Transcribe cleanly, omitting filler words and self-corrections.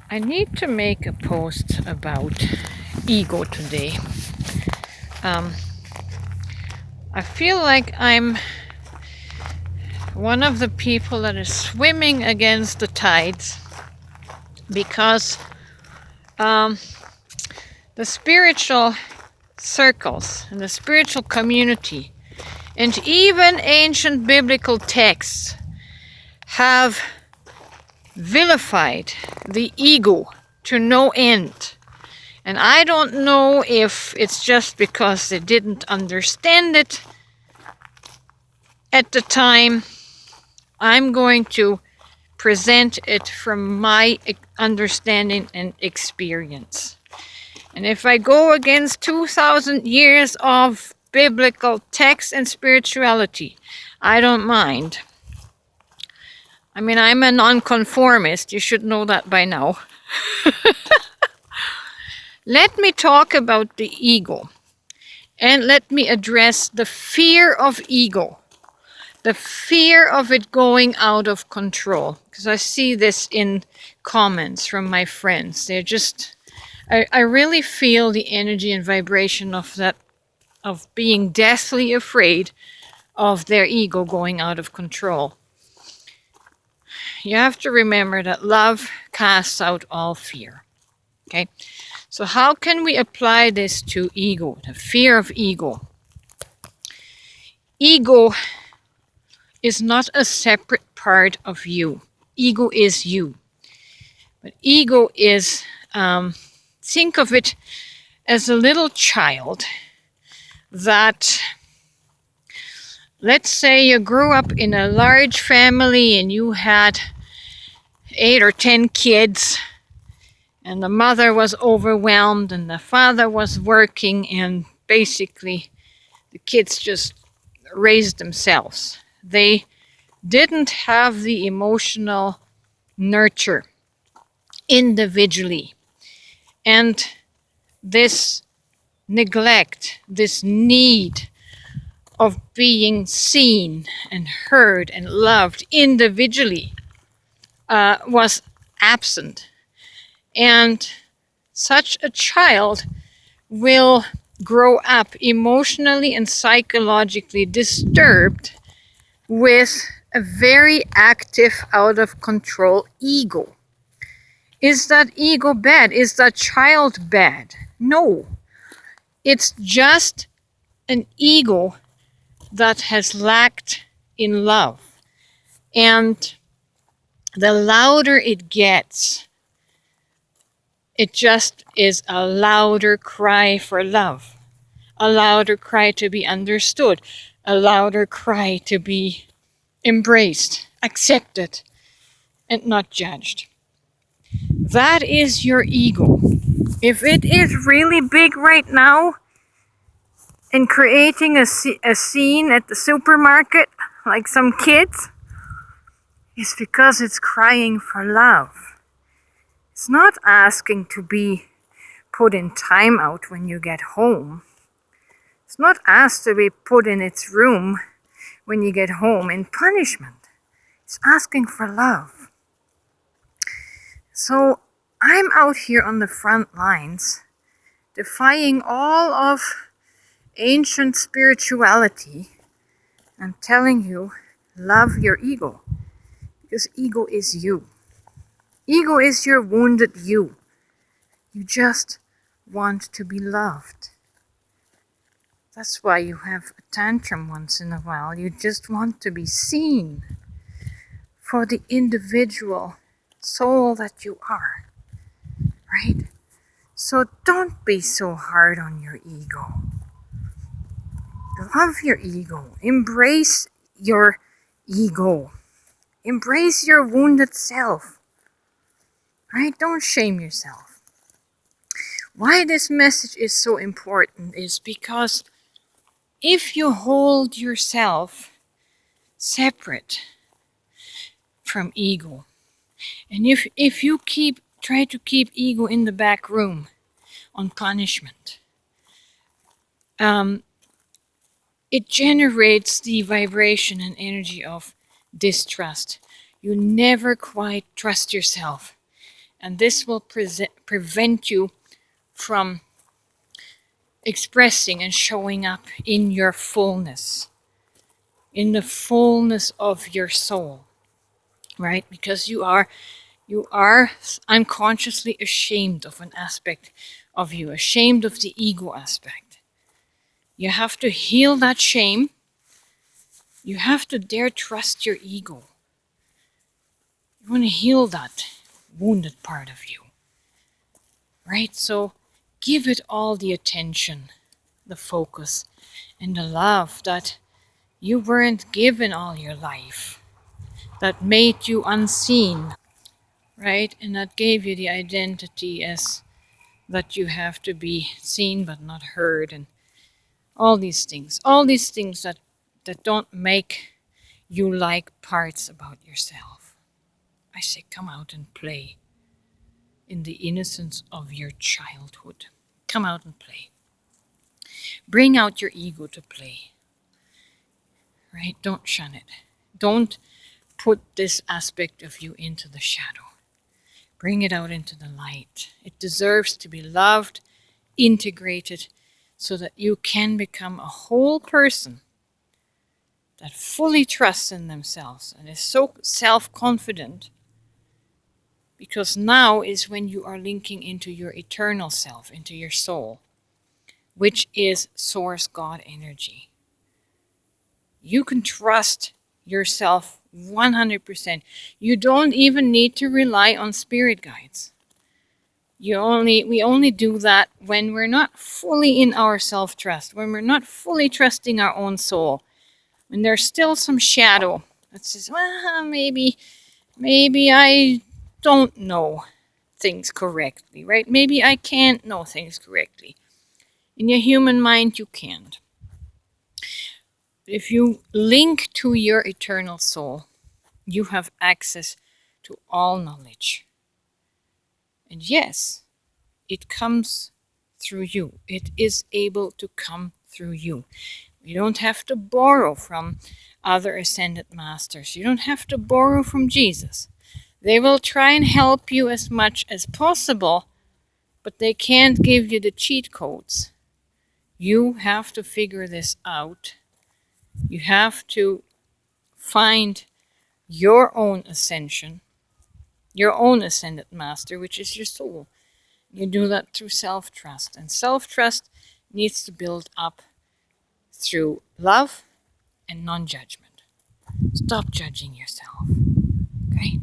I need to make a post about ego today. Um, I feel like I'm one of the people that is swimming against the tides because um, the spiritual circles and the spiritual community and even ancient biblical texts have vilified the ego to no end. And I don't know if it's just because they didn't understand it at the time. I'm going to present it from my understanding and experience. And if I go against 2,000 years of biblical text and spirituality, I don't mind. I mean, I'm a nonconformist. You should know that by now. Let me talk about the ego. And let me address the fear of ego. The fear of it going out of control. Because I see this in comments from my friends. They're just, I really feel the energy and vibration of that, of being deathly afraid of their ego going out of control. You have to remember that love casts out all fear. Okay? So how can we apply this to ego, the fear of ego? Ego is not a separate part of you. Ego is you. But ego is, think of it as a little child that, let's say you grew up in a large family and you had 8 or 10 kids, and the mother was overwhelmed and the father was working, and basically the kids just raised themselves. They didn't have the emotional nurture individually. And this neglect, this need of being seen and heard and loved individually was absent. And such a child will grow up emotionally and psychologically disturbed with a very active, out of control ego. Is that ego bad? Is that child bad? No. It's just an ego that has lacked in love. And the louder it gets, it just is a louder cry for love, a louder cry to be understood, a louder cry to be embraced, accepted, and not judged. That is your ego. If it is really big right now and creating a scene at the supermarket, like some kids, it's because it's crying for love. It's not asking to be put in timeout when you get home. It's not asked to be put in its room when you get home in punishment. It's asking for love. So I'm out here on the front lines, defying all of ancient spirituality. I'm telling you, love your ego, because ego is you. Ego is your wounded you. You just want to be loved. That's why you have a tantrum once in a while. You just want to be seen for the individual soul that you are, right? So don't be so hard on your ego. Love your ego. Embrace your ego. Embrace your wounded self. Right? Don't shame yourself. Why this message is so important is because if you hold yourself separate from ego, and if you try to keep ego in the back room on punishment, it generates the vibration and energy of distrust. You never quite trust yourself. And this will prevent you from expressing and showing up in your fullness, in the fullness of your soul, right? Because you are unconsciously ashamed of an aspect of you, ashamed of the ego aspect. You have to heal that shame. You have to dare trust your ego. You want to heal that wounded part of you, right? So give it all the attention, the focus, and the love that you weren't given all your life, that made you unseen, right? And that gave you the identity as that you have to be seen but not heard, and all these things that don't make you like parts about yourself. I say, come out and play in the innocence of your childhood. Come out and play. Bring out your ego to play, right? Don't shun it. Don't put this aspect of you into the shadow. Bring it out into the light. It deserves to be loved, integrated, so that you can become a whole person that fully trusts in themselves and is so self-confident, because now is when you are linking into your eternal self, into your soul, which is source God energy. You can trust yourself 100%. You don't even need to rely on spirit guides. We only do that when we're not fully in our self-trust, when we're not fully trusting our own soul, when there's still some shadow that says, well, maybe I don't know things correctly, right? Maybe I can't know things correctly. In your human mind, you can't. If you link to your eternal soul, you have access to all knowledge. And yes, it comes through you. It is able to come through you. You don't have to borrow from other ascended masters. You don't have to borrow from Jesus. They will try and help you as much as possible, but they can't give you the cheat codes. You have to figure this out. You have to find your own ascension, your own ascended master, which is your soul. You do that through self-trust. And self-trust needs to build up through love and non-judgment. Stop judging yourself. Okay?